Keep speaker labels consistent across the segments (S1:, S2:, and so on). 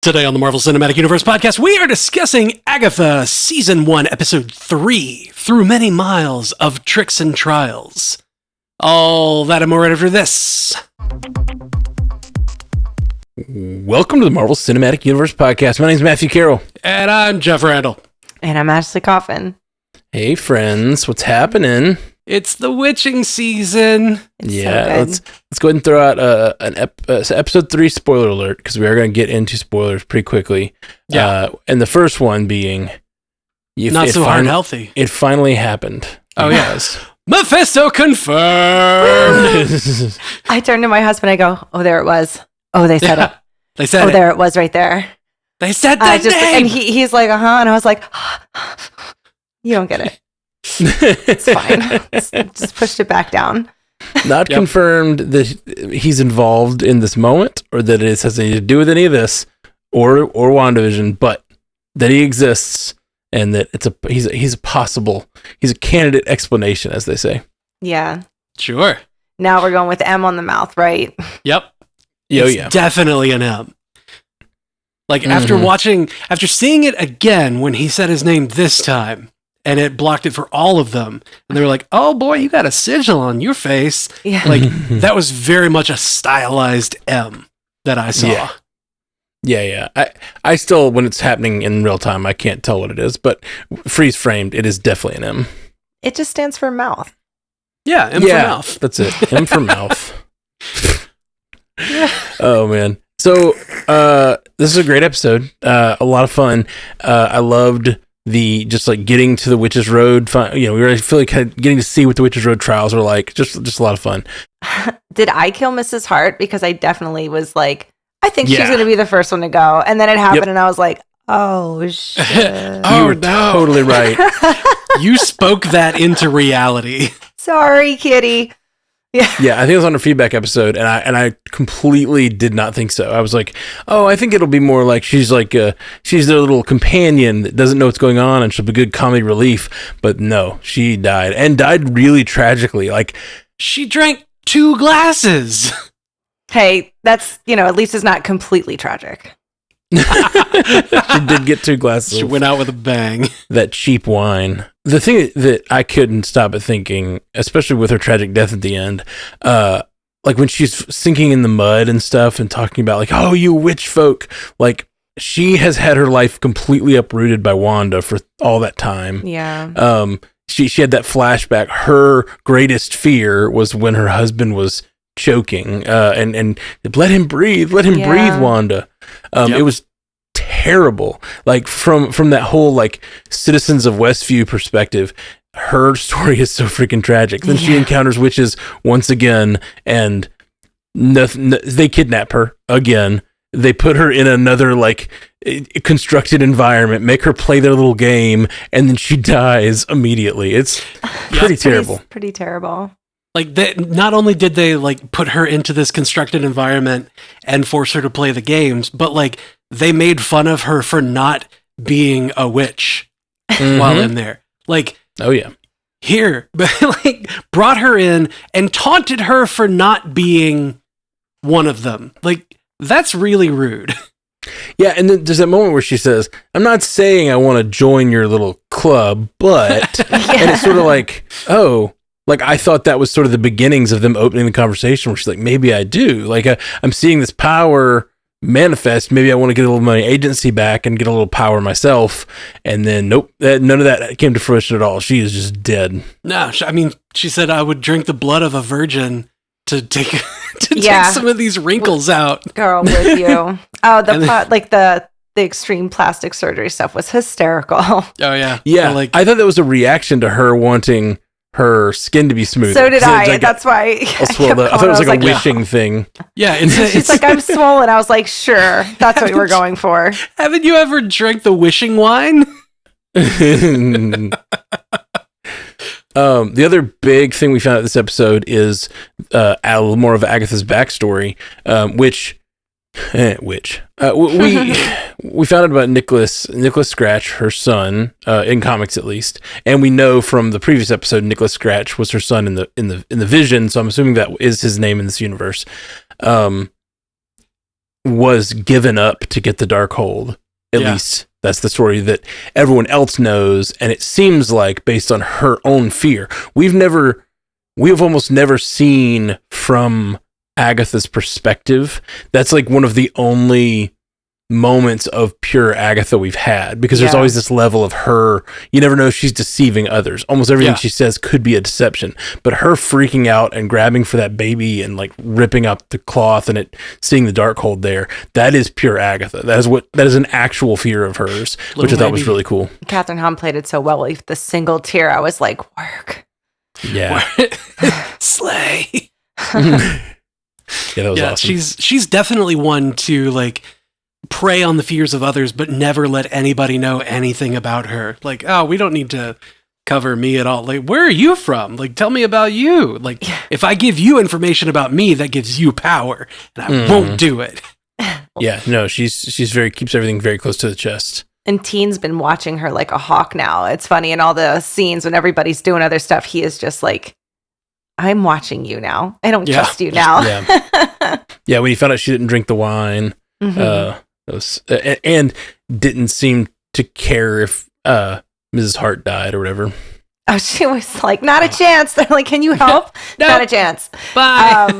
S1: Today on the Marvel Cinematic Universe podcast, we are discussing Agatha, Season 1, Episode 3, Through Many Miles of Tricks and Trials. All that and more right after this.
S2: Welcome to the Marvel Cinematic Universe podcast. My name is Matthew Carroll.
S1: And I'm Jeff Randall.
S3: And I'm Ashley Coffin.
S2: Hey, friends. What's happening?
S1: It's the witching season.
S2: Let's go ahead and throw out episode 3 spoiler alert, because we are going to get into spoilers pretty quickly.
S1: Yeah.
S2: And the first one being...
S1: Not so hard and healthy.
S2: It finally happened.
S1: Oh, yes. Mephisto confirmed!
S3: I turned to my husband, I go, oh, there it was. Oh, they said it.
S1: They said it.
S3: Oh, there it was right there.
S1: They said that name!
S3: And he's like, and I was like, you don't get it. It's fine. Just pushed it back down.
S2: Not confirmed that he's involved in this moment, or that it has anything to do with any of this, or WandaVision, but that he exists, and that he's a candidate explanation, as they say.
S3: Yeah.
S1: Sure.
S3: Now we're going with M on the mouth, right?
S1: Yep.
S2: It's
S1: definitely an M. Like, after seeing it again when he said his name this time, and it blocked it for all of them, and they were like, oh boy, you got a sigil on your face.
S3: Yeah.
S1: Like, that was very much a stylized M that I saw.
S2: Yeah. I still, when it's happening in real time, I can't tell what it is, but freeze framed, it is definitely an M.
S3: It just stands for mouth.
S1: Yeah, M for mouth.
S2: That's it. M for mouth. Oh, man. So, this is a great episode. A lot of fun. I loved the just like getting to the Witch's Road. We really feel like getting to see what the Witch's Road trials are like. Just a lot of fun.
S3: Did I kill Mrs. Hart? Because I definitely was like, I think she's going to be the first one to go. And then it happened, and I was like, oh, shit.
S2: You were totally right.
S1: You spoke that into reality.
S3: Sorry, kitty.
S2: Yeah, I think it was on a feedback episode, and I completely did not think so. I was like, oh, I think it'll be more like she's their little companion that doesn't know what's going on, and she'll be good comedy relief. But no, she died really tragically. Like,
S1: she drank 2 glasses.
S3: Hey, that's, at least it's not completely tragic.
S2: She did get 2 glasses.
S1: She went out with a bang.
S2: That cheap wine. The thing that I couldn't stop at thinking, especially with her tragic death at the end, like when she's sinking in the mud and stuff and talking about like, oh, you witch folk, like she has had her life completely uprooted by Wanda for all that time.
S3: Yeah.
S2: She had that flashback. Her greatest fear was when her husband was choking, and let him breathe, Wanda. It was terrible. Like from that whole like citizens of Westview perspective, her story is so freaking tragic. Then she encounters witches once again, and they kidnap her again. They put her in another like constructed environment, make her play their little game, and then she dies immediately. It's pretty terrible.
S3: Pretty terrible.
S1: Like, not only did they like put her into this constructed environment and force her to play the games, but like they made fun of her for not being a witch while in there. Like,
S2: oh yeah,
S1: like brought her in and taunted her for not being one of them. Like, that's really rude.
S2: Yeah, and then there's that moment where she says, I'm not saying I want to join your little club, but and it's sort of like, oh, like I thought that was sort of the beginnings of them opening the conversation where she's like, maybe I do. Like I'm seeing this power manifest. Maybe I want to get a little money agency back and get a little power myself. And then nope, none of that came to fruition at all. She is just dead.
S1: No, I mean, she said I would drink the blood of a virgin to take take some of these wrinkles out.
S3: Girl, with you. Oh, the extreme plastic surgery stuff was hysterical.
S1: Oh yeah.
S2: Yeah. Like, I thought that was a reaction to her wanting her skin to be smooth.
S3: So did I. That's why I
S2: thought it was like a wishing thing.
S1: Yeah.
S3: She's like, I'm swollen. I was like, sure. That's what we're going for.
S1: Haven't you ever drank the wishing wine?
S2: The other big thing we found out this episode is a little more of Agatha's backstory, which we found out about Nicholas Scratch, her son, in comics at least, and we know from the previous episode Nicholas Scratch was her son in the Vision, so I'm assuming that is his name in this universe. was given up to get the Darkhold. At least that's the story that everyone else knows, and it seems like based on her own fear. We have almost never seen from Agatha's perspective. That's like one of the only moments of pure Agatha we've had, because there's always this level of her, you never know if she's deceiving others. Almost everything she says could be a deception, but her freaking out and grabbing for that baby and like ripping up the cloth and seeing the Darkhold there, that is pure Agatha. That is an actual fear of hers, which I thought was really cool.
S3: Catherine Hahn played it so well. With the single tear, I was like, work.
S2: Yeah.
S1: Slay.
S2: That was awesome.
S1: She's definitely one to like prey on the fears of others, but never let anybody know anything about her. Like, oh, we don't need to cover me at all. Like, where are you from? Like, tell me about you. Like, if I give you information about me, that gives you power, and I won't do it.
S2: Yeah, no, she's keeps everything very close to the chest.
S3: And Teen's been watching her like a hawk now. It's funny in all the scenes when everybody's doing other stuff, he is just like, I'm watching you now. I don't trust you now.
S2: Yeah, when he found out she didn't drink the wine, and didn't seem to care if Mrs. Hart died or whatever.
S3: Oh, she was like, not a chance. They're like, can you help?
S1: No.
S3: Not a chance.
S1: Bye.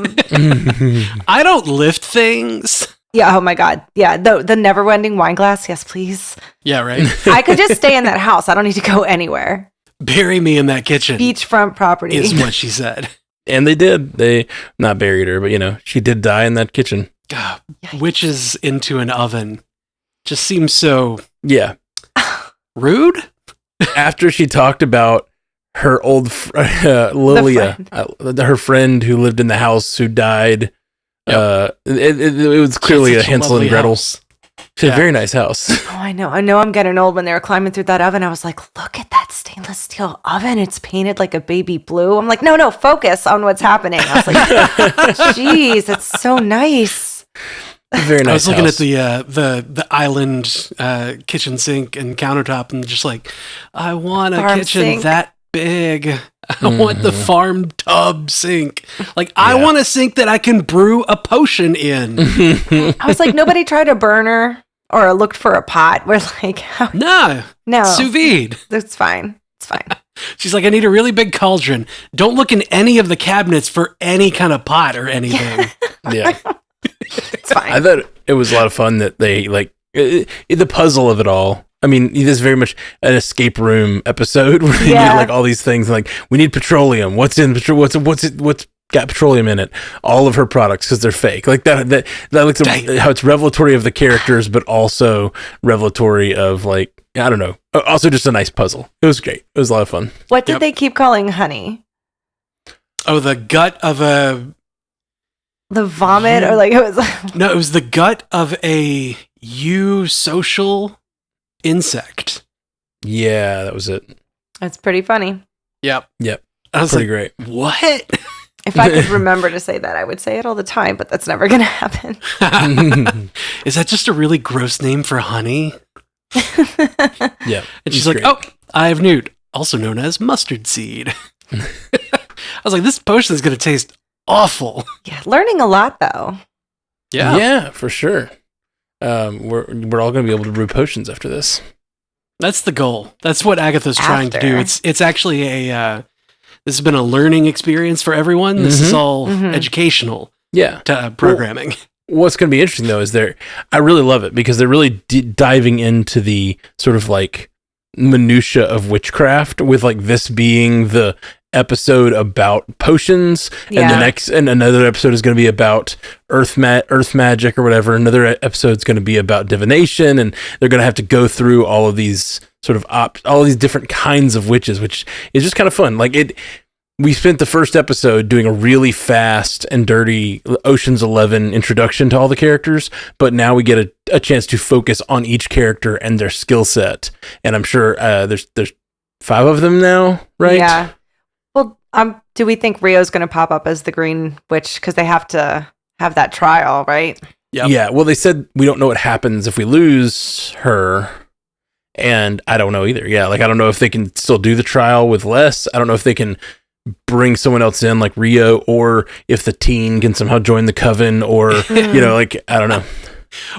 S1: I don't lift things.
S3: Yeah. Oh my God. Yeah. The never-ending wine glass. Yes, please.
S1: Yeah. Right.
S3: I could just stay in that house. I don't need to go anywhere.
S1: Bury me in that kitchen.
S3: Beachfront property
S1: is what she said.
S2: And they did. They not buried her, but she did die in that kitchen.
S1: God, witches into an oven just seems so rude.
S2: After she talked about her old Lilia, her friend who lived in the house who died, it was clearly a Hansel and Gretel. House. She had a very nice house.
S3: Oh, I know. I'm getting old. When they were climbing through that oven, I was like, look at that stainless steel oven. It's painted like a baby blue. I'm like, no, focus on what's happening. I was like, geez, it's so nice.
S2: Very nice.
S1: I was looking at the island kitchen sink and countertop and just like, I want a farm kitchen sink that big. I want the farm tub sink. Like, I want a sink that I can brew a potion in.
S3: I was like, nobody tried a burner or looked for a pot. We're like,
S1: no. Sous vide.
S3: It's fine. It's fine.
S1: She's like, I need a really big cauldron. Don't look in any of the cabinets for any kind of pot or anything.
S2: Yeah.
S3: It's fine.
S2: I thought it was a lot of fun that they the puzzle of it all. I mean, this is very much an escape room episode where they need like all these things. Like, we need petroleum. What's in petroleum? What's got petroleum in it? All of her products, because they're fake. Like that looks how it's revelatory of the characters, but also revelatory of like, I don't know. Also, just a nice puzzle. It was great. It was a lot of fun.
S3: What did they keep calling honey?
S1: Oh, the gut of
S3: the vomit, or like it was.
S1: No, it was the gut of a eusocial insect.
S2: Yeah, that was it.
S3: That's pretty funny.
S1: Yep.
S2: I was pretty great.
S1: What?
S3: If I could remember to say that, I would say it all the time, but that's never going to happen.
S1: Is that just a really gross name for honey?
S2: Yeah.
S1: And she's like, great. Oh, I have newt, also known as mustard seed. I was like, this potion is going to taste awful.
S3: Yeah, learning a lot, though.
S2: Yeah, for sure. We're all going to be able to brew potions after this.
S1: That's the goal. That's what Agatha's trying to do. It's actually this has been a learning experience for everyone. This is all educational.
S2: Yeah,
S1: programming.
S2: What's going to be interesting though is I really love it because they're really diving into the sort of like minutia of witchcraft, with like this being the episode about potions, and another episode is going to be about earth magic or whatever. Another episode is going to be about divination, and they're going to have to go through all of these sort of all these different kinds of witches, which is just kind of fun. Like we spent the first episode doing a really fast and dirty Ocean's 11 introduction to all the characters, but now we get a chance to focus on each character and their skill set. And I'm sure there's 5 of them now, right?
S3: Yeah. Well, do we think Rio's going to pop up as the Green Witch? Because they have to have that trial, right?
S1: Yep.
S2: Yeah. Well, they said we don't know what happens if we lose her. And I don't know either. Yeah. Like, I don't know if they can still do the trial with less. I don't know if they can bring someone else in like Rio, or if the teen can somehow join the coven, or, like, I don't know.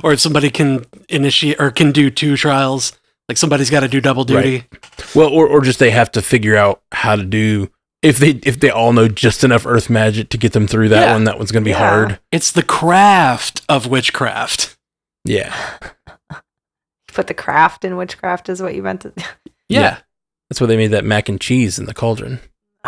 S1: Or if somebody can initiate or can do 2 trials, like somebody's got to do double duty.
S2: Right. Well, or just they have to figure out how to do, if they all know just enough earth magic to get them through that one, that one's going to be hard.
S1: It's the craft of witchcraft.
S2: Yeah.
S3: Put the craft in witchcraft is what you meant to.
S1: Yeah.
S2: That's why they made that mac and cheese in the cauldron.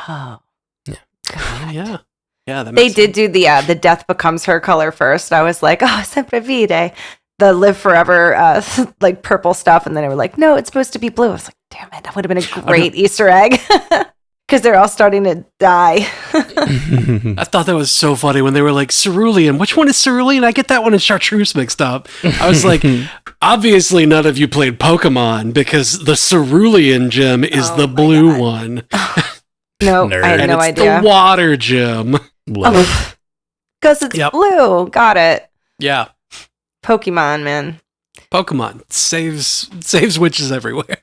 S3: Oh.
S1: Yeah. Yeah. Yeah.
S3: They did do the death becomes her color first. I was like, oh, sempre vide. The live forever, like purple stuff. And then they were like, no, it's supposed to be blue. I was like, damn it. That would have been a great Easter egg. Because they're all starting to die.
S1: I thought that was so funny when they were like, cerulean. Which one is cerulean? I get that one and chartreuse mixed up. I was like, obviously none of you played Pokemon because the cerulean gem is the blue one.
S3: No, I had no idea.
S1: The water gem.
S3: Because it's blue. Got it.
S1: Yeah.
S3: Pokemon, man.
S1: Pokemon saves witches everywhere.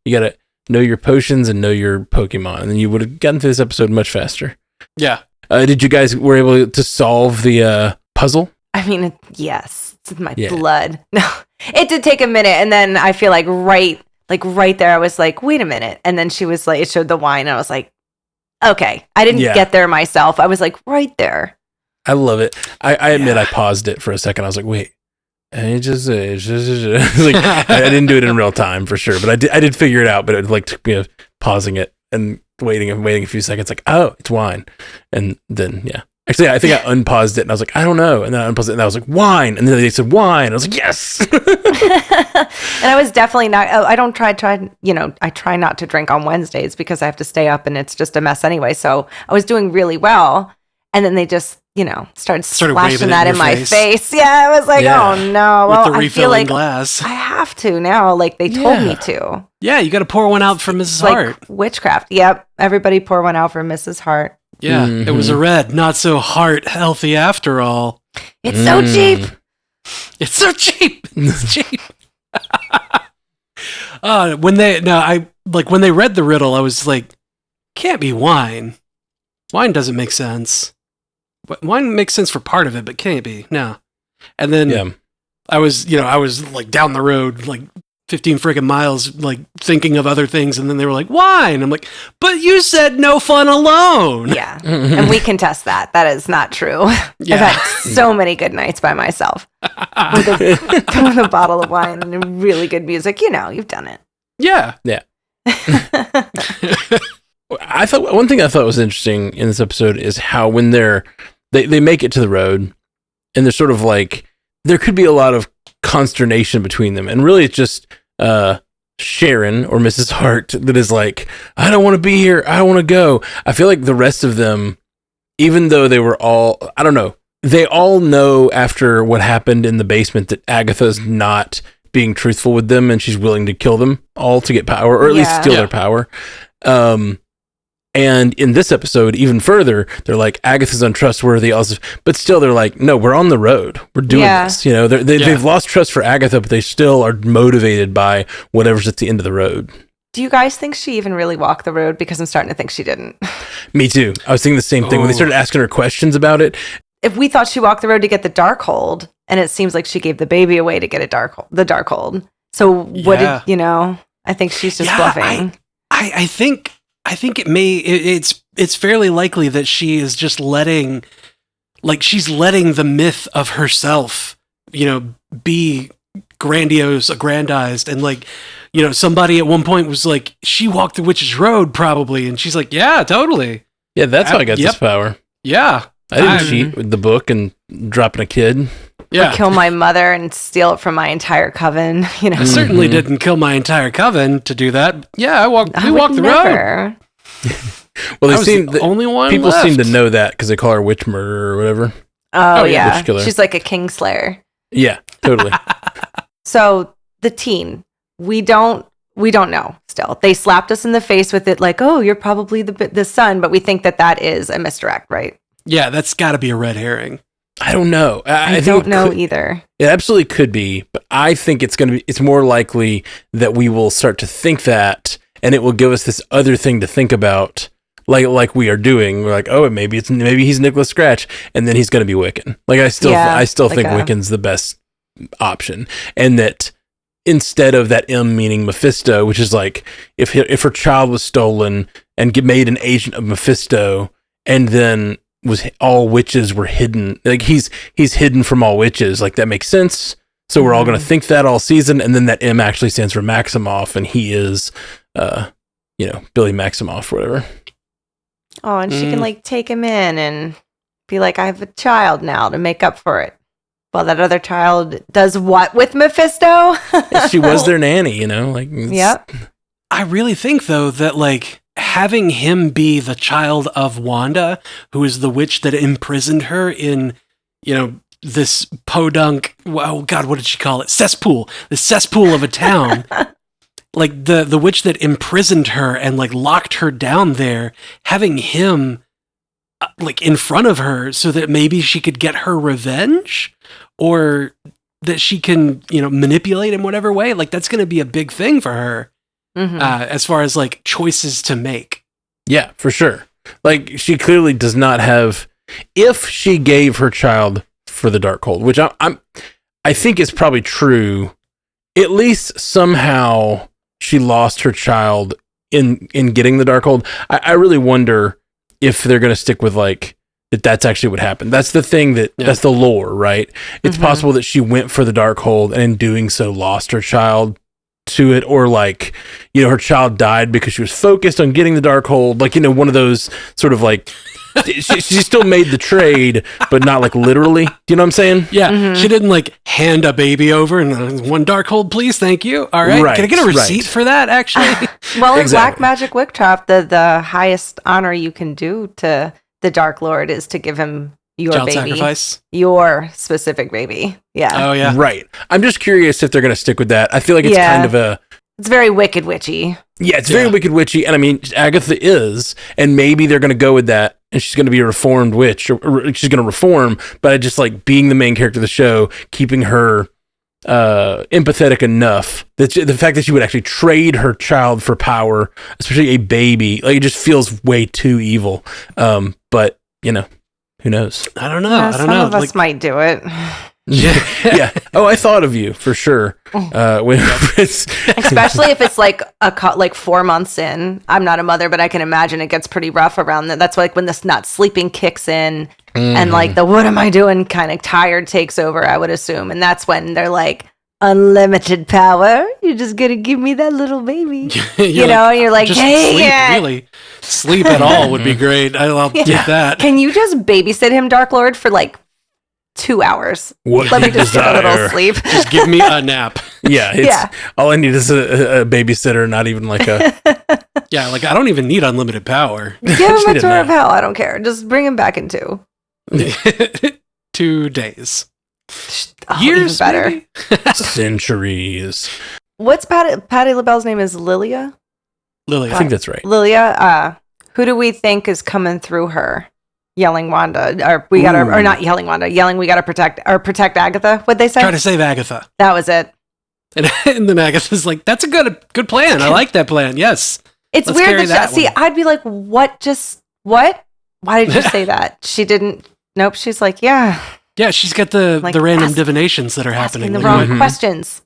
S2: You gotta know your potions and know your Pokemon, and then you would have gotten through this episode much faster.
S1: Yeah.
S2: Did you guys were able to solve the puzzle?
S3: I mean, yes. It's in my blood. No, it did take a minute, and then I feel like right there, I was like, wait a minute. And then she was like, it showed the wine, and I was like, okay. I didn't get there myself. I was like, right there.
S2: I love it. I admit I paused it for a second. I was like, wait. Like, I didn't do it in real time for sure, but I did figure it out. But it like took me pausing it and waiting a few seconds. Like, oh, it's wine, and then actually, I think I unpaused it and I was like, I don't know, and then I unpaused it and I was like, wine, and then they said wine. I was like, yes.
S3: And I was definitely not. I don't try. I try not to drink on Wednesdays because I have to stay up and it's just a mess anyway. So I was doing really well, and then they just started splashing that in my face. Yeah, I was like, oh no. Well,
S1: with the
S3: I feel like
S1: glass.
S3: I have to now. Like they told me to.
S1: Yeah, you got to pour one out for Mrs. Hart.
S3: Witchcraft. Yep. Everybody pour one out for Mrs. Hart.
S1: Yeah, It was a red, not so heart healthy after all.
S3: It's so cheap.
S1: It's so cheap. It's cheap. When they read the riddle, I was like, can't be wine. Wine doesn't make sense. Wine makes sense for part of it, but can't be. No. And then I was like down the road, like 15 freaking miles, like thinking of other things. And then they were like, wine. I'm like, but you said no fun alone.
S3: Yeah. And we can test that. That is not true. Yeah. I've had so many good nights by myself with a bottle of wine and really good music. You've done it.
S1: Yeah.
S2: Yeah. I thought one thing I thought was interesting in this episode is how when they make it to the road and they're sort of like, there could be a lot of consternation between them. And really it's just Sharon or Mrs. Hart that is like, I don't want to be here. I don't want to go. I feel like the rest of them, even though they were all, I don't know, they all know after what happened in the basement that Agatha's not being truthful with them and she's willing to kill them all to get power, or at least steal their power. And in this episode, even further, they're like, Agatha's untrustworthy. But still, they're like, no, we're on the road. We're doing this. They've lost trust for Agatha, but they still are motivated by whatever's at the end of the road.
S3: Do you guys think she even really walked the road? Because I'm starting to think she didn't.
S2: Me too. I was thinking the same thing when they started asking her questions about it.
S3: If we thought she walked the road to get the Darkhold, and it seems like she gave the baby away to get the Darkhold. So what did I think she's just bluffing.
S1: I think it's fairly likely that she is just letting the myth of herself, be aggrandized. And somebody at one point was like, she walked the witch's road probably. And she's like, yeah, totally.
S2: Yeah, that's how I got this power.
S1: Yeah.
S2: I didn't cheat with the book and dropping a kid.
S3: Yeah. Kill my mother and steal it from my entire coven.
S1: I certainly didn't kill my entire coven to do that. Yeah, we walked the road.
S2: Well, they seem
S1: the only one.
S2: People
S1: left.
S2: seem to know that because they call her witch murderer or whatever.
S3: Oh yeah, she's like a kingslayer.
S2: Yeah, totally.
S3: So the teen, we don't know. Still, they slapped us in the face with it, like, oh, you're probably the son, but we think that is a misdirect, right?
S1: Yeah, that's got to be a red herring.
S2: I don't know.
S3: I don't know either.
S2: It absolutely could be, but I think it's more likely that we will start to think that, and it will give us this other thing to think about like we are doing. We're like, oh, maybe he's Nicholas Scratch, and then he's going to be Wiccan. Like I still think Wiccan's the best option, and that instead of that M meaning Mephisto, which is like if her child was stolen and made an agent of Mephisto, and then all witches were hidden, like he's hidden from all witches, like that makes sense. So we're all going to think that all season, and then that M actually stands for Maximoff, and he is, Billy Maximoff, or whatever.
S3: Oh, and she can like take him in and be like, I have a child now to make up for it. Well, that other child does what with Mephisto?
S2: She was their nanny, like.
S3: Yep.
S1: I really think, though, that like having him be the child of Wanda, who is the witch that imprisoned her in, this podunk, oh God, what did she call it? Cesspool. The cesspool of a town. Like the witch that imprisoned her and like locked her down there, having him like in front of her so that maybe she could get her revenge, or that she can, manipulate in whatever way. Like that's going to be a big thing for her as far as like choices to make.
S2: Yeah, for sure. Like she clearly does not have, if she gave her child for the Darkhold, which I think is probably true, at least somehow she lost her child in getting the Darkhold. I really wonder if they're going to stick with like that's actually what happened. That's the thing that's the lore, right? It's possible that she went for the Darkhold and in doing so lost her child to it, or like, her child died because she was focused on getting the Darkhold. Like, one of those sort of like, she still made the trade, but not like literally. Do you know what I'm saying?
S1: Yeah. She didn't like hand a baby over and one Darkhold, please. Thank you. All right. Can I get a receipt for that, actually?
S3: Well, in Black Magic Witchcraft, the highest honor you can do to the Dark Lord is to give him your
S1: child
S3: baby.
S1: Sacrifice.
S3: Your specific baby. Yeah.
S1: Oh, yeah.
S2: Right. I'm just curious if they're going to stick with that. I feel like it's kind of
S3: it's very wicked witchy.
S2: Yeah, it's very wicked witchy. And I mean, Agatha is, and maybe they're going to go with that, and she's going to be a reformed witch, or she's going to reform, but I just like being the main character of the show, keeping her empathetic enough that the fact that she would actually trade her child for power, especially a baby, like it just feels way too evil. But, who knows?
S1: I don't know.
S3: Some of us might do it.
S2: Yeah. Oh, I thought of you for sure.
S3: Especially if it's like 4 months in. I'm not a mother, but I can imagine it gets pretty rough around that. That's like when this not sleeping kicks in, and like the what am I doing kind of tired takes over, I would assume. And that's when they're like, unlimited power. You're just gonna give me that little baby. You're like, hey,
S1: really sleep at all would be great. I'll take that.
S3: Can you just babysit him, Dark Lord, for like 2 hours? Let me just get a little sleep.
S1: Just give me a nap.
S2: Yeah. All I need is a babysitter, not even like a.
S1: Yeah, like I don't even need unlimited power.
S3: Give him a tour of hell. I don't care. Just bring him back in 2.
S1: 2 days.
S3: Years better.
S2: Centuries.
S3: What's Patti LaBelle's name? Is Lilia?
S1: Lilia.
S2: I think that's right.
S3: Lilia. Who do we think is coming through her? Yelling Wanda, or we gotta, or not yelling Wanda, yelling we gotta protect Agatha. What'd they say?
S1: Try to save Agatha.
S3: That was it.
S1: And then Agatha's like, "That's a good plan. I like that plan. Yes."
S3: It's weird that I'd be like, "What? What? Why did you say that?" She didn't. Nope. She's like, "Yeah."
S1: Yeah, she's got the random divinations that are happening.
S3: The wrong questions.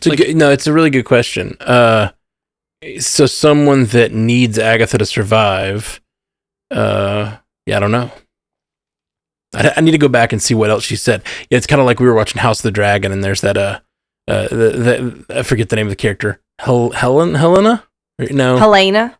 S2: It's a really good question. So someone that needs Agatha to survive. Yeah, I don't know. I need to go back and see what else she said. Yeah, it's kind of like we were watching House of the Dragon, and there's that I forget the name of the character. Helena? No. Helena.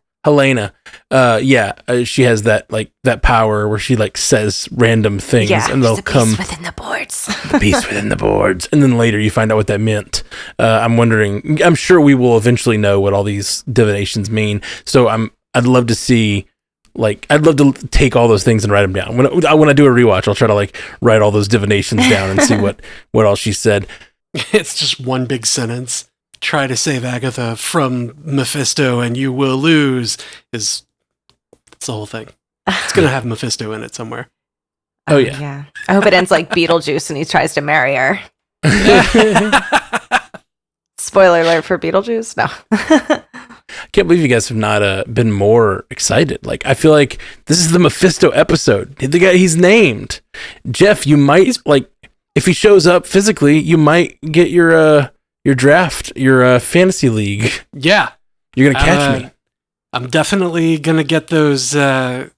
S2: She has that power where she like says random things, and they'll come
S3: within the boards.
S2: The beast within the boards, and then later you find out what that meant. I'm wondering. I'm sure we will eventually know what all these divinations mean. So I'd love to see. Like, I'd love to take all those things and write them down. When I do a rewatch, I'll try to like write all those divinations down and see what all she said.
S1: It's just one big sentence. Try to save Agatha from Mephisto and you will lose. It's the whole thing. It's going to have Mephisto in it somewhere.
S2: Oh, yeah.
S3: Yeah. I hope it ends like Beetlejuice and he tries to marry her. Spoiler alert for Beetlejuice. No.
S2: can't believe you guys have not been more excited. Like, I feel like this is the Mephisto episode. The guy he's named. Jeff, you might like if he shows up physically, you might get your draft, your fantasy league.
S1: Yeah,
S2: you're gonna catch me.
S1: I'm definitely gonna get those Hail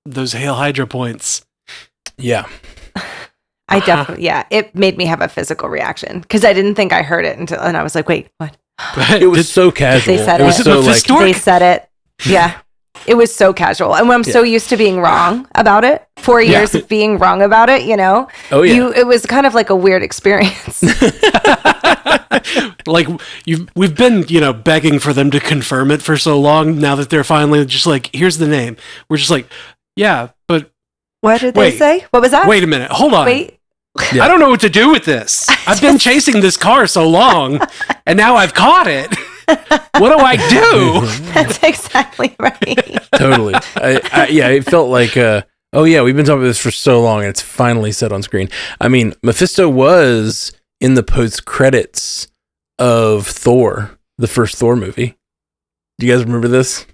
S1: Hydra points.
S2: Yeah.
S3: I definitely, it made me have a physical reaction because I didn't think I heard it and I was like, wait, what?
S2: It was so casual.
S3: They said
S2: it was so like
S3: they said it. Yeah. It was so casual. And when I'm so used to being wrong about it, 4 years of being wrong about it, you know, it was kind of like a weird experience.
S1: Like we've been, begging for them to confirm it for so long. Now that they're finally just like, here's the name. We're just like, yeah, but
S3: what did they say? What was that?
S1: Wait a minute. Hold on.
S3: Wait.
S1: I don't know what to do with this. I've been chasing this car so long, and now I've caught it. What do I do?
S3: That's exactly right.
S2: Totally. It felt like, we've been talking about this for so long, and it's finally set on screen. I mean, Mephisto was in the post-credits of Thor, the first Thor movie. Do you guys remember this?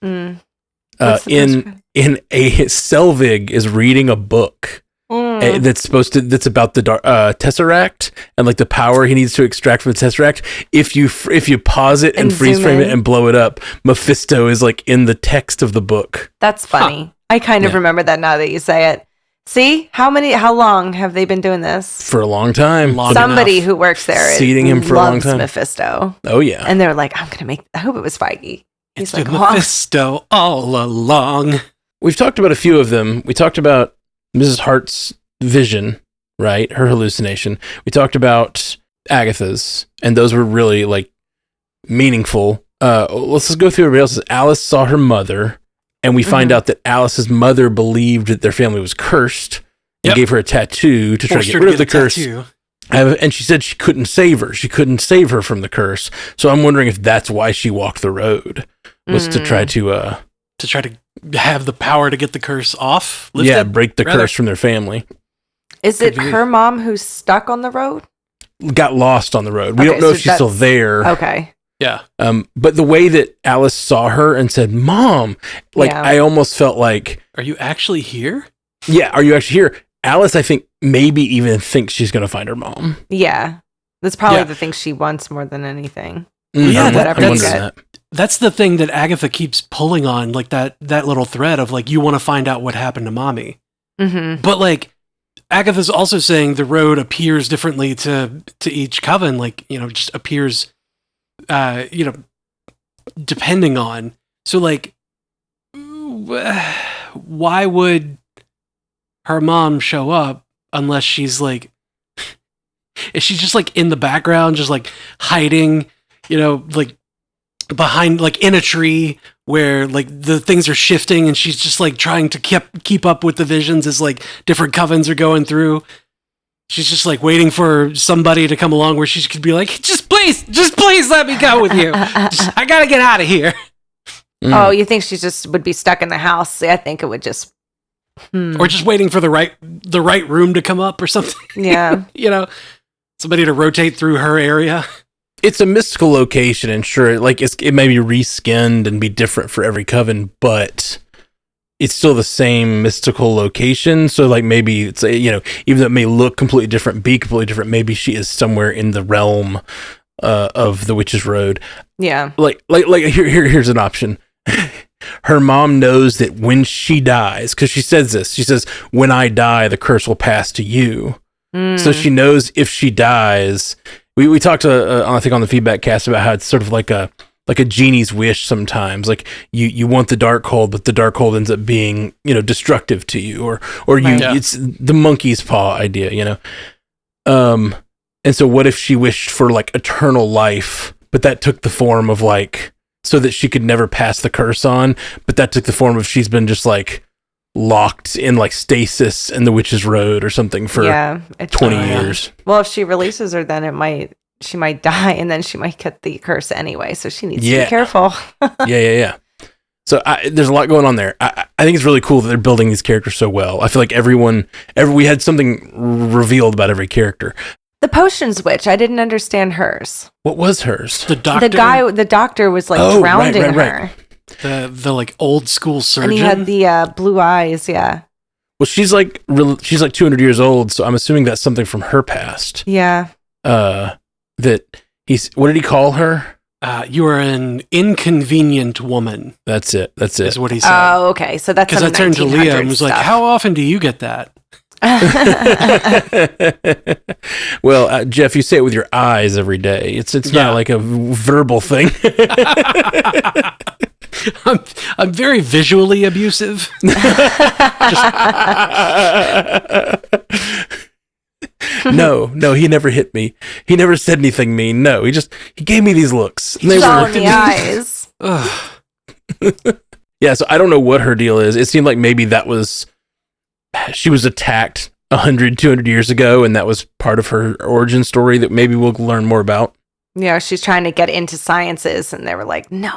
S3: Mm.
S2: Selvig is reading a book that's about the Tesseract and like the power he needs to extract from the Tesseract. If you pause it and freeze frame it and blow it up, Mephisto is like in the text of the book.
S3: That's funny. Huh. I kind of remember that now that you say it. See, how long have they been doing this?
S2: For a long time.
S3: Somebody who works there
S2: seeding him for a long time.
S3: Mephisto.
S2: Oh yeah.
S3: And they're like, I hope it was Feige.
S1: He's like, Mephisto all along.
S2: We've talked about a few of them. We talked about Mrs. Hart's vision, right? Her hallucination. We talked about Agatha's, and those were really like meaningful. Let's just go through everybody else's. Alice saw her mother, and we find out that Alice's mother believed that their family was cursed and gave her a tattoo to try to get rid of the curse. And she said she couldn't save her. She couldn't save her from the curse. So I'm wondering if that's why she walked the road, was to try to
S1: have the power to get the curse off.
S2: Break the curse from their family.
S3: Is it her mom who's stuck on the road?
S2: Got lost on the road. We don't know if she's still there.
S3: Okay.
S1: Yeah.
S2: But the way that Alice saw her and said, "Mom," I almost felt like,
S1: "Are you actually here?"
S2: Yeah. Are you actually here? Alice, I think, maybe even thinks she's going to find her mom.
S3: Yeah. That's probably the thing she wants more than anything.
S1: Yeah,
S2: that.
S1: That's the thing that Agatha keeps pulling on, like that little thread of like, you want to find out what happened to mommy.
S3: Mm-hmm.
S1: But like, Agatha's also saying the road appears differently to each coven, like, just appears, depending on. So like, why would her mom show up unless she's like, is she just like in the background, just like hiding, like behind, like in a tree where like the things are shifting and she's just like trying to keep up with the visions as like different covens are going through. She's just like waiting for somebody to come along where she could be like, just please let me go with you. I gotta get out of here.
S3: Oh, you think she just would be stuck in the house? See, I think it would just
S1: or just waiting for the right room to come up or something.
S3: Yeah.
S1: Somebody to rotate through her area.
S2: It's a mystical location, and sure, like it may be reskinned and be different for every coven, but it's still the same mystical location. So, like, maybe it's even though it may look completely different, be completely different, maybe she is somewhere in the realm of the Witch's Road.
S3: Yeah.
S2: Like here's an option. Her mom knows that when she dies, because she says this, she says, "When I die, the curse will pass to you." So she knows if she dies. We talked I think on the feedback cast about how it's sort of like a genie's wish sometimes. Like you want the Darkhold, but the Darkhold ends up being destructive to you, or it's the monkey's paw idea, And so what if she wished for like eternal life, but that took the form of like so that she could never pass the curse on, but that took the form of she's been just like locked in like stasis in the Witch's Road or something for 20 years.
S3: Well, if she releases her, then she might die, and then she might get the curse anyway. So she needs to be careful.
S2: Yeah. So there's a lot going on there. I think it's really cool that they're building these characters so well. I feel like we had something revealed about every character.
S3: The potions witch. I didn't understand hers.
S2: What was hers?
S1: The doctor.
S3: The doctor was like drowning her.
S1: The like old school surgeon.
S3: And he had the blue eyes. Yeah.
S2: Well, she's like 200 years old, so I'm assuming that's something from her past.
S3: Yeah.
S2: That what did he call her?
S1: You are an inconvenient woman.
S2: That's it.
S1: Is what he said.
S3: Oh, okay. So that's
S1: because I turned to Leah and was like, "How often do you get that?"
S2: Well, Jeff, you say it with your eyes every day. It's not like a verbal thing.
S1: I'm very visually abusive.
S2: No, he never hit me. He never said anything mean. No, he gave me these looks.
S3: And they were in the eyes.
S2: Yeah, so I don't know what her deal is. It seemed like maybe she was attacked 100, 200 years ago, and that was part of her origin story that maybe we'll learn more about.
S3: Yeah, she's trying to get into sciences, and they were like, no.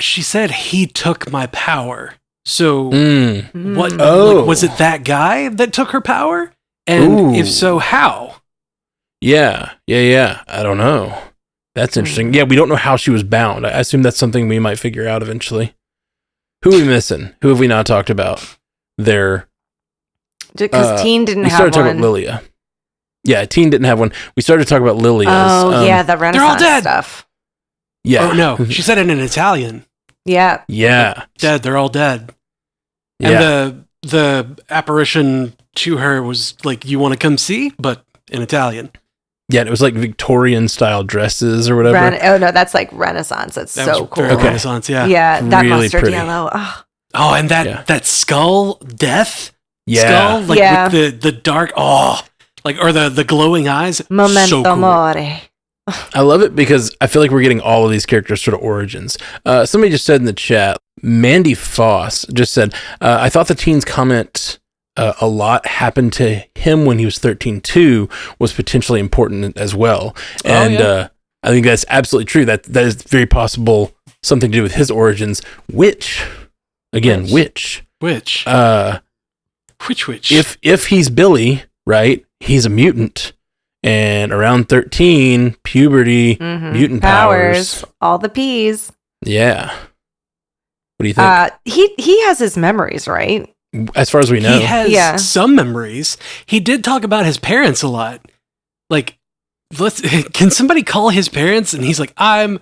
S1: She said he took my power. So what?
S2: Oh.
S1: Like, was it that guy that took her power? And if so, how?
S2: Yeah. I don't know. That's interesting. Yeah, we don't know how she was bound. I assume that's something we might figure out eventually. Who are we missing? Who have we not talked about?
S3: Because Teen didn't have one.
S2: We started talking about Lilia. Yeah, Teen didn't have one. We started to talk about Lilia's.
S3: Oh, yeah, the Renaissance stuff.
S2: Yeah.
S1: Oh, no. She said it in Italian.
S3: Yeah.
S2: Yeah.
S1: Dead. They're all dead.
S2: Yeah.
S1: And the apparition to her was like, "You want to come see?" But in Italian.
S2: Yeah, it was like Victorian style dresses or whatever.
S3: Oh, no, that's like Renaissance. That's so cool.
S1: Renaissance, yeah.
S3: Yeah, that
S2: really
S3: mustard
S2: pretty.
S3: yellow.
S1: Oh, and that skull death
S2: Yeah.
S1: skull, like with the dark, or the glowing eyes.
S3: Memento
S1: so cool.
S3: mori.
S2: I love it because I feel like we're getting all of these characters' sort of origins. Somebody just said in the chat, Mandy Foss just said, I thought the Teen's comment a lot happened to him when he was 13 too was potentially important as well. And I think that's absolutely true. That is very possible something to do with his origins, which?
S1: Which?
S2: If he's Billy, right, he's a mutant. And around 13, puberty, mutant powers.
S3: All the P's.
S2: Yeah. What do you think?
S3: He has his memories, right?
S2: As far as we know.
S1: He has some memories. He did talk about his parents a lot. Like, can somebody call his parents? And he's like, I'm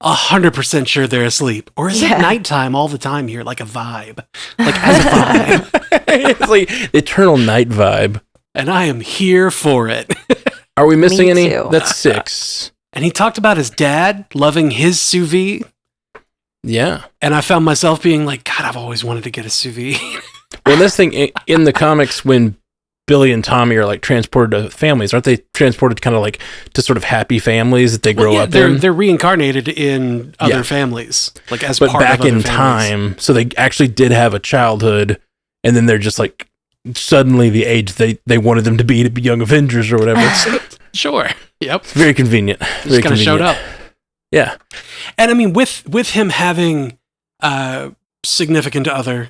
S1: 100% sure they're asleep. Or is it nighttime all the time here? Like a vibe. Like as a vibe.
S2: It's like eternal night vibe.
S1: And I am here for it.
S2: Are we missing any?
S3: Too.
S2: That's 6.
S1: And he talked about his dad loving his sous vide.
S2: Yeah.
S1: And I found myself being like, God, I've always wanted to get a sous vide.
S2: Well, this thing in the comics, when Billy and Tommy are like transported to families, aren't they transported kind of like to sort of happy families that they grow up in?
S1: They're reincarnated in other families, like as
S2: but
S1: part
S2: back
S1: of other
S2: in
S1: families.
S2: time. So they actually did have a childhood, and then they're just like suddenly the age they wanted them to be Young Avengers or whatever.
S1: Sure. Yep.
S2: It's very convenient.
S1: Just kind of showed up.
S2: Yeah.
S1: And I mean, with him having a significant other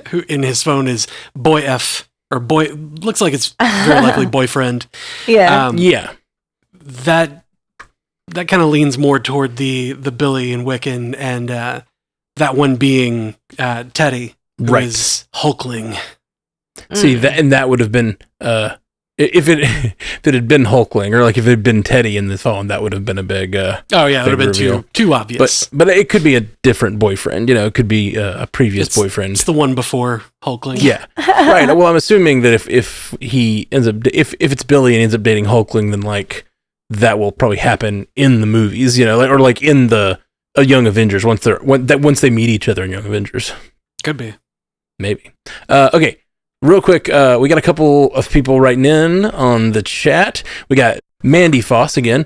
S1: who in his phone is Boy F, or boy, looks like it's very likely boyfriend.
S3: Yeah.
S1: That kind of leans more toward the Billy and Wiccan, and that one being Teddy, who is Hulkling.
S2: See, that would have been if it had been Hulkling, or like if it had been Teddy in the phone, that would have been a big
S1: it would have been too obvious.
S2: But it could be a different boyfriend, it could be a previous boyfriend.
S1: It's the one before Hulkling.
S2: Yeah. Right. Well, I'm assuming that if he ends up if it's Billy and ends up dating Hulkling, then like that will probably happen in the movies, or like in the Young Avengers once they meet each other in Young Avengers.
S1: Could be.
S2: Maybe. Okay. Real quick, we got a couple of people writing in on the chat. We got Mandy Foss again.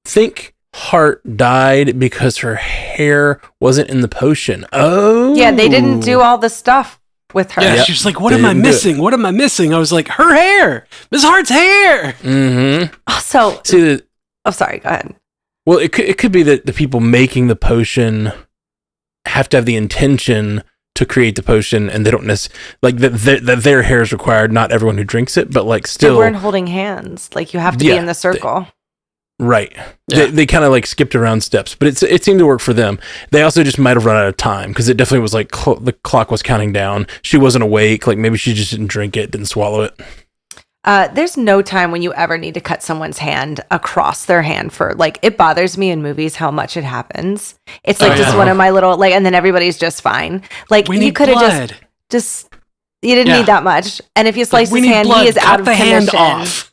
S2: Think Hart died because her hair wasn't in the potion. Oh.
S3: Yeah, they didn't do all the stuff with her.
S1: Yeah, she was like, what am I missing? What am I missing? I was like, her hair. Miss Hart's hair.
S2: Mm-hmm.
S3: Also, sorry, go ahead.
S2: Well, it could be that the people making the potion have to have the intention to create the potion, and they don't like that their hair is required, not everyone who drinks it, but like still
S3: They weren't holding hands. Like you have to be in the circle.
S2: Right. Yeah. They kind of like skipped around steps, but it seemed to work for them. They also just might have run out of time because it definitely was like the clock was counting down. She wasn't awake. Like maybe she just didn't drink it, didn't swallow it.
S3: There's no time when you ever need to cut someone's hand across their hand for like, it bothers me in movies how much it happens. It's like just one of my little, like, and then everybody's just fine. Like you could have just, you didn't need that much. And if you slice his hand, he is out of commission. Hand off.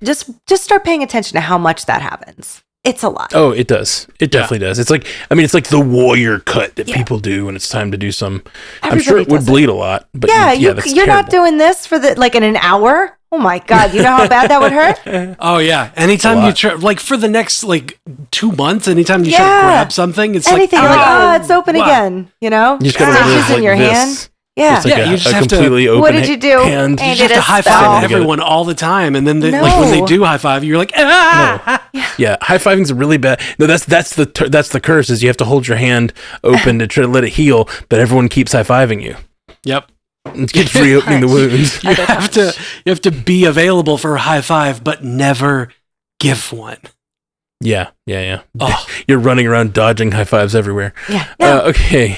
S3: Just start paying attention to how much that happens. It's a lot.
S2: Oh, it does. It definitely does. It's like, I mean, it's like the warrior cut that people do when it's time to do some. I'm sure it would bleed a lot, but
S3: you're not doing this for in an hour. Oh my God. You know how bad that would hurt?
S1: Oh yeah. Anytime you try, like for the next 2 months, anytime you try to grab something, it's
S3: anything. You're like, it's open again. You know?
S2: You just gotta
S3: stitches in your hand.
S2: Yeah, it's like
S1: you just have
S2: completely
S1: to.
S2: Open
S3: what did you do?
S2: Hand.
S1: You just have to high five everyone all the time, and then when they do high five, you're like, ah!
S2: No. Yeah, high fiving's really bad. No, that's the curse. Is you have to hold your hand open to try to let it heal, but everyone keeps high fiving you.
S1: Yep,
S2: it keeps reopening the wounds.
S1: You have to be available for a high five, but never give one.
S2: Yeah. Oh. You're running around dodging high fives everywhere.
S3: Yeah.
S2: Okay.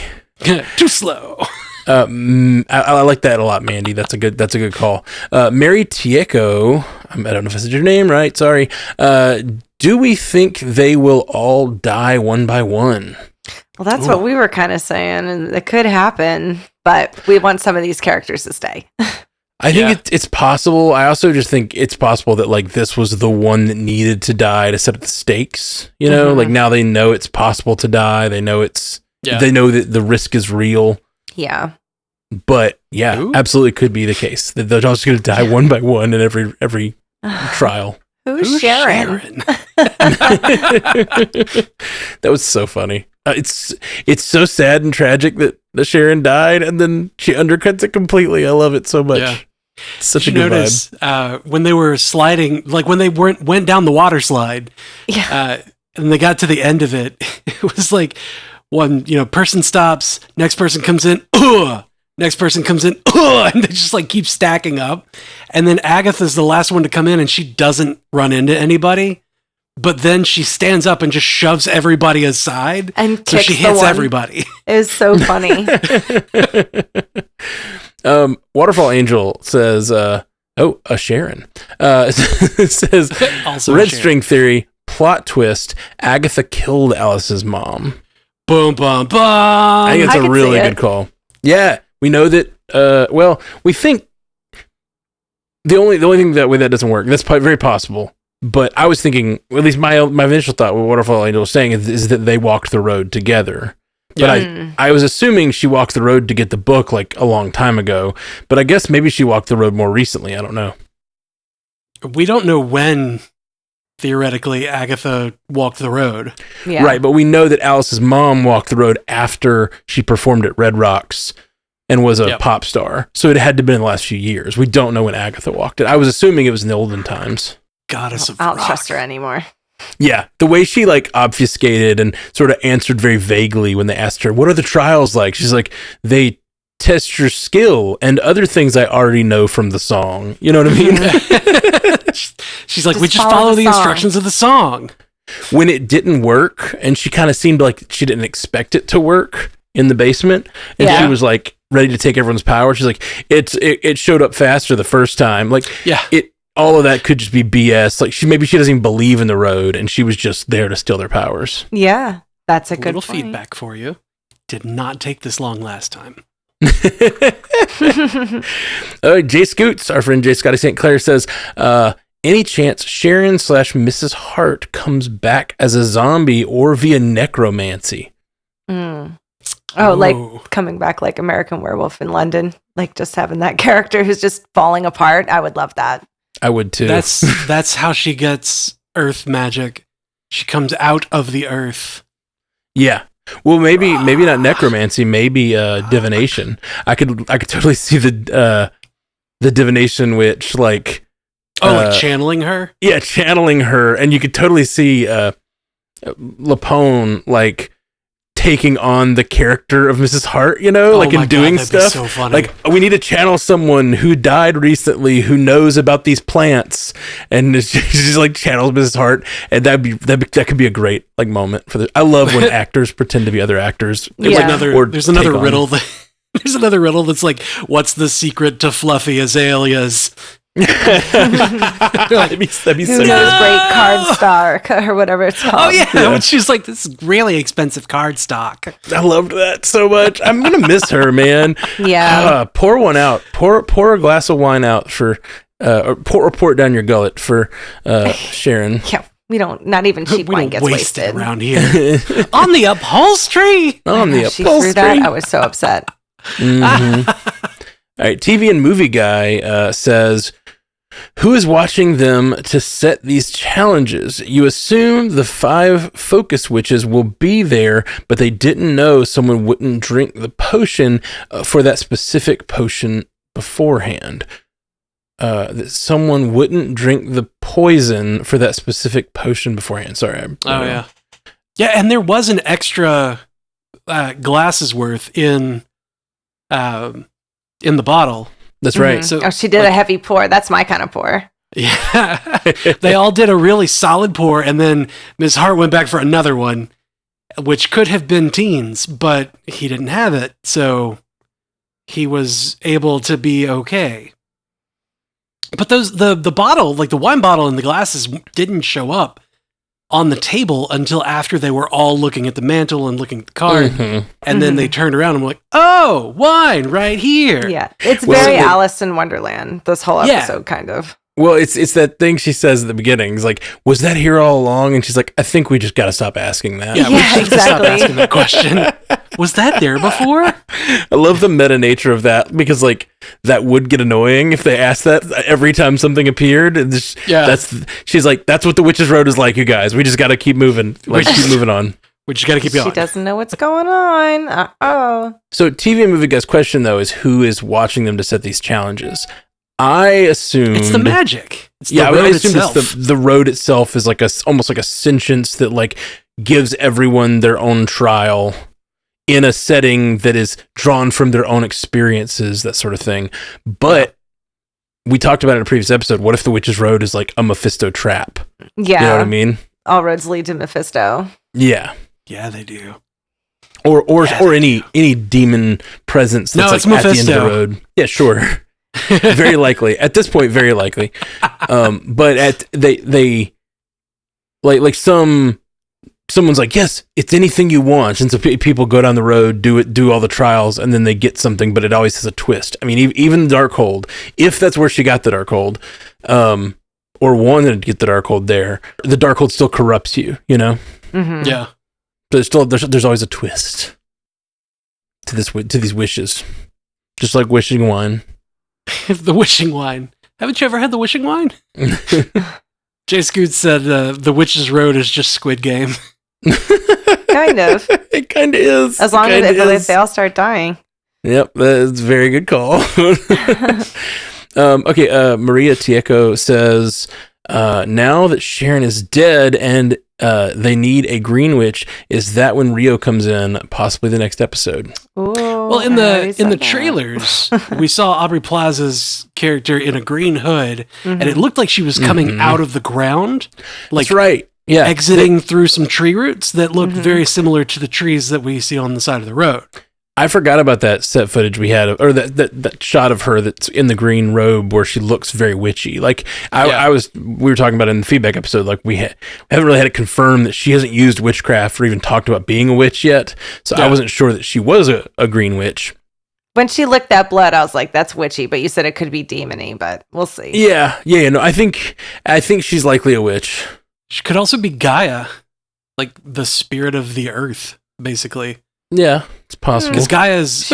S1: Too slow.
S2: I like that a lot, Mandy. That's a good call. Mary Tieco, I don't know if I said your name right. Sorry. Do we think they will all die one by one?
S3: Well, that's what we were kind of saying, and it could happen, but we want some of these characters to stay.
S2: I think it's possible. I also just think it's possible that like this was the one that needed to die to set up the stakes. You know, like now they know it's possible to die. They know they know that the risk is real.
S3: Yeah.
S2: But absolutely could be the case that they're just going to die one by one in every trial.
S3: Who's Sharon?
S2: That was so funny. It's so sad and tragic that Sharon died, and then she undercuts it completely. I love it so much. Yeah. Such a good vibe.
S1: When they were sliding, like when they went down the water slide, and they got to the end of it, it was like one person stops, next person comes in, next person comes in, and they just like keep stacking up. And then Agatha's the last one to come in, and she doesn't run into anybody, but then she stands up and just shoves everybody aside,
S3: and
S1: so she hits everybody.
S3: It was so funny.
S2: Waterfall Angel says, Sharon says, also Red String Theory, plot twist, Agatha killed Alice's mom.
S1: Boom, boom, boom.
S2: I think it's a really good call. Yeah, we know that. We think the only thing that doesn't work. That's very possible. But I was thinking, at least my initial thought, what Waterfall Angel was saying is that they walked the road together. But I was assuming she walked the road to get the book like a long time ago. But I guess maybe she walked the road more recently. I don't know.
S1: We don't know when. Theoretically, Agatha walked the road.
S3: Yeah.
S2: Right, but we know that Alice's mom walked the road after she performed at Red Rocks and was a pop star. So it had to have been in the last few years. We don't know when Agatha walked it. I was assuming it was in the olden times.
S1: Goddess of
S3: rock. I
S1: rock.
S3: don't trust her anymore.
S2: Yeah, the way she like obfuscated and sort of answered very vaguely when they asked her, what are the trials like? She's like, they test your skill and other things I already know from the song. You know what I mean?
S1: She's like, we just follow the instructions of the song.
S2: When it didn't work, and she kind of seemed like she didn't expect it to work in the basement, and she was like ready to take everyone's power. She's like, it showed up faster the first time. Like, all of that could just be BS. Like maybe she doesn't even believe in the road, and she was just there to steal their powers.
S3: Yeah, that's a good
S1: little feedback for you. Did not take this long last time.
S2: Jay Scoots, our friend Jay Scotty St. Clair says, any chance Sharon / Mrs. Hart comes back as a zombie or via necromancy?
S3: Like coming back like American Werewolf in London, like just having that character who's just falling apart. I would love that.
S2: I would too.
S1: That's how she gets earth magic. She comes out of the earth.
S2: Yeah. Well, maybe not necromancy, maybe divination. I could totally see the divination witch like
S1: like channeling her.
S2: Yeah, channeling her, and you could totally see Lapone like taking on the character of Mrs. Hart, you know, like and doing stuff. So funny. Like, we need to channel someone who died recently who knows about these plants, and she's like channels Mrs. Hart, and that could be a great like moment for the. I love when actors pretend to be other actors.
S1: There's another riddle. There's another riddle that's like, what's the secret to fluffy azaleas?
S2: That'd be so good.
S3: Great card stock or whatever it's called.
S1: Oh yeah. She's like, this is really expensive card stock.
S2: I loved that so much. I'm gonna miss her, man.
S3: Yeah.
S2: Pour one out. Pour a glass of wine out for or pour it down your gullet for Sharon.
S3: Yeah. We don't. Not even cheap wine gets wasted
S1: around here. On the upholstery.
S3: She threw that. I was so upset.
S2: Mm-hmm. All right, TV and movie guy says, who is watching them to set these challenges? You assume the 5 focus witches will be there, but they didn't know someone wouldn't drink the potion for that specific potion beforehand. That someone wouldn't drink the poison for that specific potion beforehand. Sorry.
S1: Yeah. Yeah, and there was an extra glasses worth in the bottle.
S2: That's right.
S3: So she did a heavy pour. That's my kind of pour.
S1: Yeah. They all did a really solid pour, and then Ms. Hart went back for another one, which could have been teens, but he didn't have it, so he was able to be okay. But the bottle, like the wine bottle and the glasses, didn't show up on the table until after they were all looking at the mantle and looking at the card. And then they turned around and were like, oh, wine right here.
S3: Yeah. It's very Alice in Wonderland, this whole episode, kind of.
S2: Well, it's that thing she says at the beginning. It's like, was that here all along? And she's like, I think we just got to stop asking that.
S1: Yeah, we should stop asking that question. Was that there before?
S2: I love the meta nature of that, because like that would get annoying if they asked that every time something appeared. And she's like, that's what the Witch's Road is like, you guys. We just got to keep moving. Keep moving on.
S1: We just got to keep going.
S3: She doesn't know what's going on. Uh-oh.
S2: So TV and movie guy's question, though, is who is watching them to set these challenges? I assume
S1: it's the magic. It's
S2: I assume it's the road itself is like almost like a sentience that like gives everyone their own trial in a setting that is drawn from their own experiences, that sort of thing. But we talked about it in a previous episode. What if the Witch's Road is like a Mephisto trap?
S3: Yeah.
S2: You know what I mean?
S3: All roads lead to Mephisto.
S2: Yeah.
S1: Yeah, they do.
S2: Or any demon presence that's like at the end of the road. Yeah, sure. Very likely at this point, very likely. But they like someone's like, yes, it's anything you want, and so people go down the road, do all the trials, and then they get something, but it always has a twist. I mean, even Darkhold, if that's where she got the Darkhold, or wanted to get the Darkhold there, the Darkhold still corrupts you, you know.
S3: Mm-hmm.
S1: Yeah,
S2: but there's always a twist to these wishes, just like wishing wine.
S1: The wishing wine. Haven't you ever had the wishing wine? Jay Scoot said the Witch's Road is just Squid Game.
S3: Kind of.
S2: It kind of is.
S3: As long as they all start dying.
S2: Yep, that's a very good call. Okay, Maria Tieco says, now that Sharon is dead and they need a Green Witch, is that when Rio comes in, possibly the next episode?
S3: Ooh,
S1: well, in the trailers, we saw Aubrey Plaza's character in a green hood, and it looked like she was coming out of the ground. Like,
S2: that's right. Yeah,
S1: exiting through some tree roots that looked very similar to the trees that we see on the side of the road.
S2: I forgot about that set footage we had, or that shot of her that's in the green robe where she looks very witchy. Like we were talking about in the feedback episode, like we haven't really had it confirmed that she hasn't used witchcraft or even talked about being a witch yet. So I wasn't sure that she was a green witch.
S3: When she licked that blood, I was like, that's witchy, but you said it could be demony, but we'll see.
S2: Yeah. No, I think she's likely a witch.
S1: She could also be Gaia, like the spirit of the earth, basically.
S2: Yeah, it's possible.
S1: Because Gaia's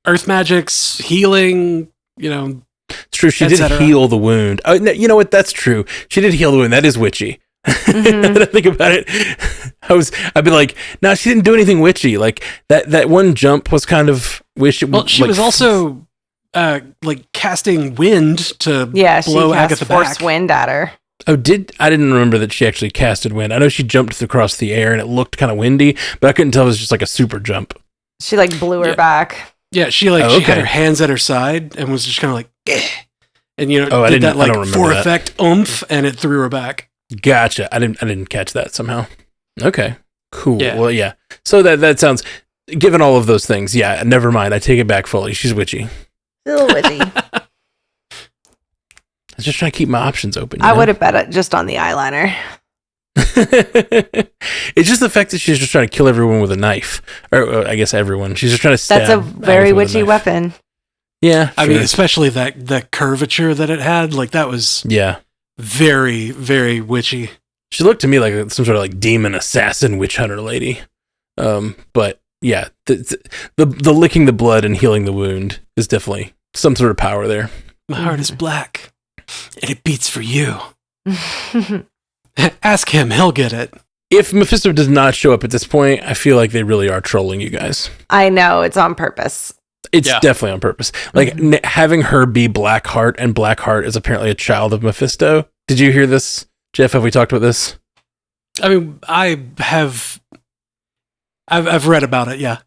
S1: earth magic's healing, you know.
S2: It's true. She did heal the wound. Oh, you know what? That's true. She did heal the wound. That is witchy. When I think about it, I'd be like, no, she didn't do anything witchy. Like that one jump was kind of witchy.
S1: Well, she was also like casting wind to blow Agatha back.
S3: Force wind at her.
S2: Oh, I didn't remember that she actually casted wind. I know she jumped across the air and it looked kind of windy, but I couldn't tell if it was just like a super jump.
S3: She like blew her back.
S1: Yeah, she had her hands at her side and was just kind of like, eh. And did that like for effect oomph, and it threw her back.
S2: Gotcha. I didn't catch that somehow. Okay, cool.
S1: Yeah.
S2: Well, yeah. So that sounds, given all of those things, yeah. Never mind. I take it back fully. She's witchy.
S3: Still witchy.
S2: I was just trying to keep my options open.
S3: I would have bet it just on the eyeliner.
S2: It's just the fact that she's just trying to kill everyone with a knife, or I guess everyone. She's just trying to stab.
S3: That's a very witchy weapon.
S2: Yeah,
S1: I mean, especially the curvature that it had, like that was very, very witchy.
S2: She looked to me like some sort of like demon assassin witch hunter lady. But yeah, the licking the blood and healing the wound is definitely some sort of power there.
S1: My heart is black, and it beats for you. Ask him; he'll get it.
S2: If Mephisto does not show up at this point, I feel like they really are trolling you guys.
S3: I know, it's on purpose.
S2: It's definitely on purpose. Like having her be Blackheart, and Blackheart is apparently a child of Mephisto. Did you hear this, Jeff? Have we talked about this?
S1: I mean, I've read about it. Yeah.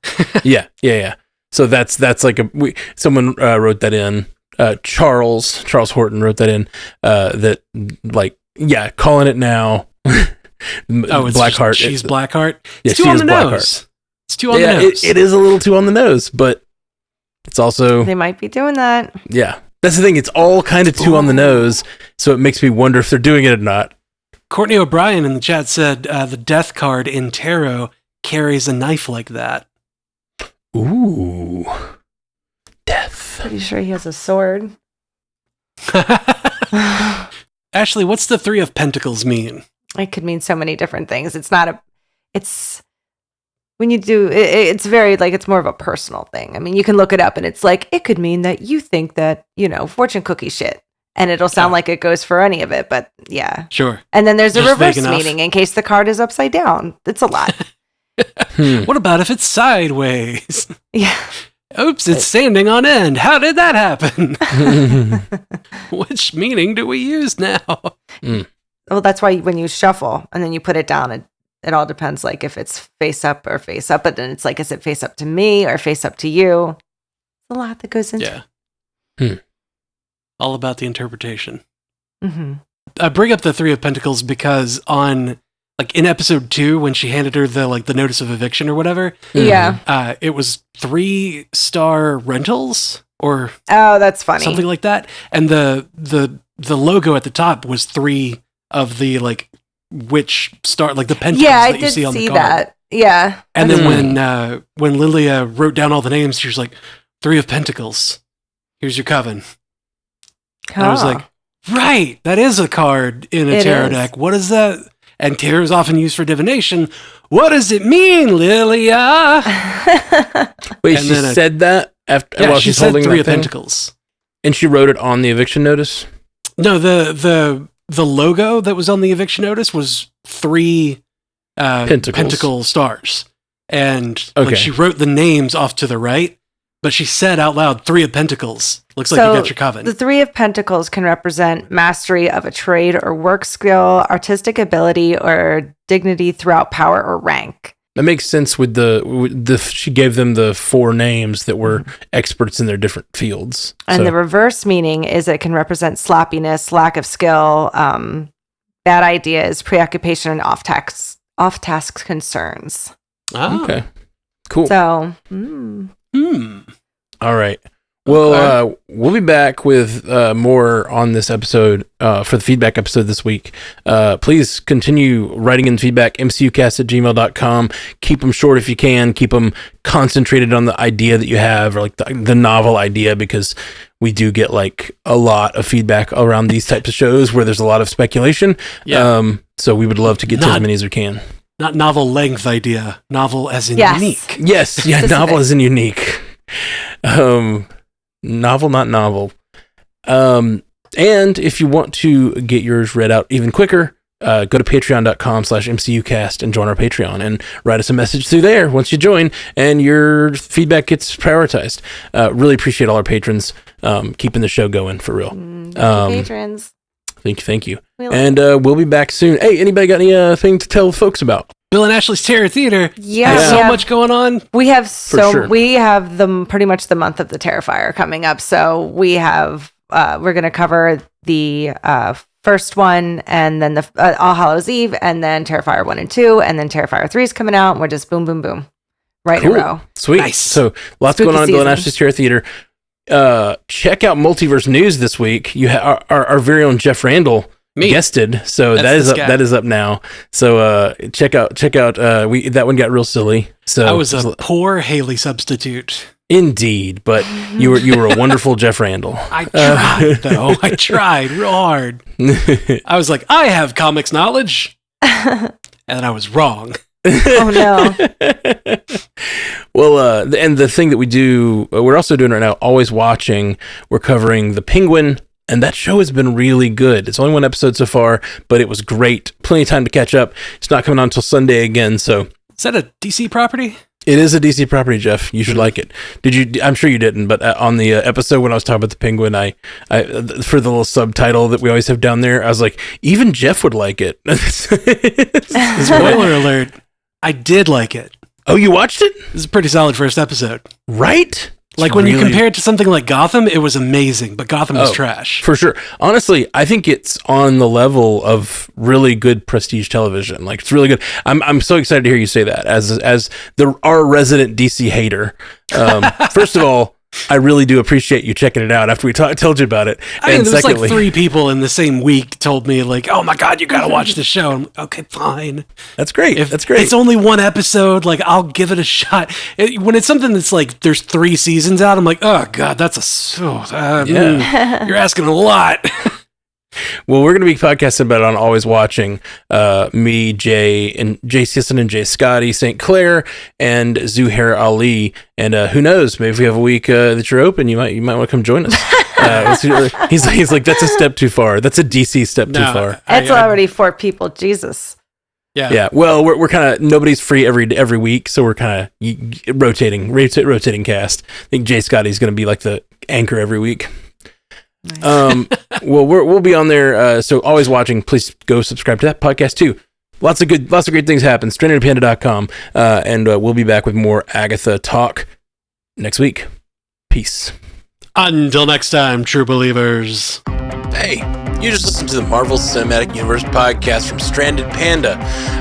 S2: yeah. So that's like someone wrote that in. Charles Horton wrote that in. That like calling it now.
S1: It's Blackheart. She's Blackheart. It's
S2: too
S1: on the nose. It's too on the nose.
S2: It is a little too on the nose, but it's also
S3: they might be doing that.
S2: Yeah, that's the thing. It's all kind of too on the nose, so it makes me wonder if they're doing it or not.
S1: Courtney O'Brien in the chat said the death card in tarot carries a knife like that.
S2: Ooh, death.
S3: Pretty sure he has a sword.
S1: Ashley, what's the Three of Pentacles mean?
S3: It could mean so many different things. It's when you do it's very like it's more of a personal thing. I mean, you can look it up and it's like it could mean that you think that, fortune cookie shit. And it'll sound like it goes for any of it, but yeah.
S1: Sure.
S3: And then there's a reverse meaning in case the card is upside down. It's a lot.
S1: What about if it's sideways?
S3: Yeah.
S1: Oops, it's standing on end. How did that happen? Which meaning do we use now?
S3: Well, that's why when you shuffle and then you put it down, it all depends, like if it's face up or face up. But then it's like, is it face up to me or face up to you? It's a lot that goes into
S1: it. All about the interpretation.
S3: Mm-hmm.
S1: I bring up the Three of Pentacles because in episode 2, when she handed her the notice of eviction or whatever, it was 3-star rentals or
S3: that's funny,
S1: something like that, and the logo at the top was 3 of the witch star, like the pentacles that you see on the card.
S3: That. Yeah.
S1: And then when Lilia wrote down all the names, she was like, 3 of Pentacles. Here's your coven. And I was like, right, that is a card in a tarot deck. What is that? And tarot is often used for divination. What does it mean, Lilia?
S2: Wait, she said that while she's holding
S1: Three
S2: of
S1: Pentacles,
S2: and she wrote it on the eviction notice.
S1: No, the logo that was on the eviction notice was 3 pentacle stars, and she wrote the names off to the right, but she said out loud 3 of Pentacles. Looks like you got your coven.
S3: The 3 of Pentacles can represent mastery of a trade or work skill, artistic ability, or dignity throughout power or rank.
S2: That makes sense with the she gave them the 4 names that were experts in their different fields.
S3: And the reverse meaning is it can represent sloppiness, lack of skill, bad ideas, preoccupation, and off-task concerns.
S1: Oh.
S2: Okay. Cool.
S3: So,
S2: All right. Well, we'll be back with more on this episode for the feedback episode this week. Please continue writing in feedback, mcucast@gmail.com. Keep them short if you can. Keep them concentrated on the idea that you have, or like the novel idea, because we do get like a lot of feedback around these types of shows where there's a lot of speculation. Yeah. So we would love to get to as many as we can.
S1: Not novel length idea. Novel as in unique.
S2: Yes. Yeah. Novel as in unique. Novel, not novel. And if you want to get yours read out even quicker, go to patreon.com/mcucast and join our Patreon and write us a message through there once you join, and your feedback gets prioritized. Really appreciate all our patrons keeping the show going for real.
S3: Patrons.
S2: Thank you. And we'll be back soon. Hey, anybody got anything to tell folks about?
S1: Bill and Ashley's Terror Theater.
S3: Yeah,
S1: so much going on.
S3: We have we have pretty much the month of the Terrifier coming up. So we have we're going to cover the first one, and then the All Hallows Eve, and then Terrifier 1 and 2, and then Terrifier 3 is coming out, and we're just boom, boom, boom, right in a row.
S2: Sweet. Nice. So lots going on in Bill and Ashley's Terror Theater. Check out Multiverse News this week. You have our very own Jeff Randall guested, so that is up now. So check out that one got real silly. So
S1: I was a poor Haley substitute.
S2: Indeed, but you were a wonderful Jeff Randall.
S1: I tried though. I tried real hard. I was like, I have comics knowledge, and I was wrong.
S3: Oh no.
S2: Well, and the thing that we do, we're also doing right now, Always Watching. We're covering The Penguin, and that show has been really good. It's only one episode so far, but it was great. Plenty of time to catch up. It's not coming on until Sunday again. So
S1: is that a DC property?
S2: It is a DC property, Jeff. You should like it. Did you? I'm sure you didn't, but on the episode when I was talking about the Penguin, I for the little subtitle that we always have down there, I was like, even Jeff would like it.
S1: Spoiler alert. I did like it.
S2: Oh, you watched it?
S1: This is a pretty solid first episode.
S2: Right?
S1: Like when you compare it to something like Gotham, it was amazing, but Gotham was trash.
S2: For sure. Honestly, I think it's on the level of really good prestige television. Like, it's really good. I'm so excited to hear you say that as our resident DC hater. First of all, I really do appreciate you checking it out after we told you about it.
S1: I mean, there's like 3 people in the same week told me like, "Oh my God, you got to watch the show." I'm like, okay, fine.
S2: That's great. That's great.
S1: It's only one episode. Like, I'll give it a shot. When it's something that's like there's 3 seasons out, I'm like, oh God, that's you're asking a lot.
S2: Well, we're going to be podcasting about it on Always Watching. Me, Jay Sisson and Jay Scotty, St. Clair, and Zuhair Ali. And who knows? Maybe if we have a week that you're open, you might want to come join us. He's like, that's a step too far. That's a DC step too far.
S3: It's already 4 people. Jesus.
S2: Yeah. Well, we're kind of nobody's free every week, so we're kind of rotating cast. I think Jay Scotty's going to be like the anchor every week. Nice. Well, we'll be on there. So Always Watching. Please go subscribe to that podcast too. Lots of great things happen. StrandedPanda.com. And we'll be back with more Agatha talk next week. Peace.
S1: Until next time, true believers.
S2: Hey, you just listened to the Marvel Cinematic Universe podcast from Stranded Panda.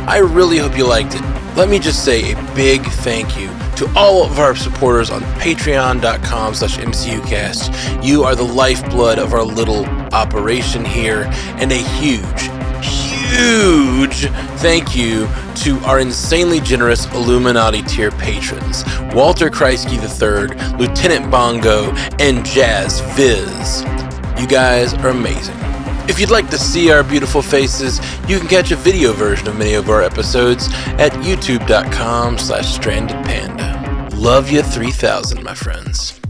S2: I really hope you liked it. Let me just say a big thank you to all of our supporters on patreon.com/MCUcast. You are the lifeblood of our little operation here, and a huge thank you to our insanely generous Illuminati tier patrons, Walter Kreisky III, Lieutenant Bongo, and Jazz Viz. You guys are amazing. If you'd like to see our beautiful faces, you can catch a video version of many of our episodes at youtube.com/strandedpanda. Love you 3000, my friends.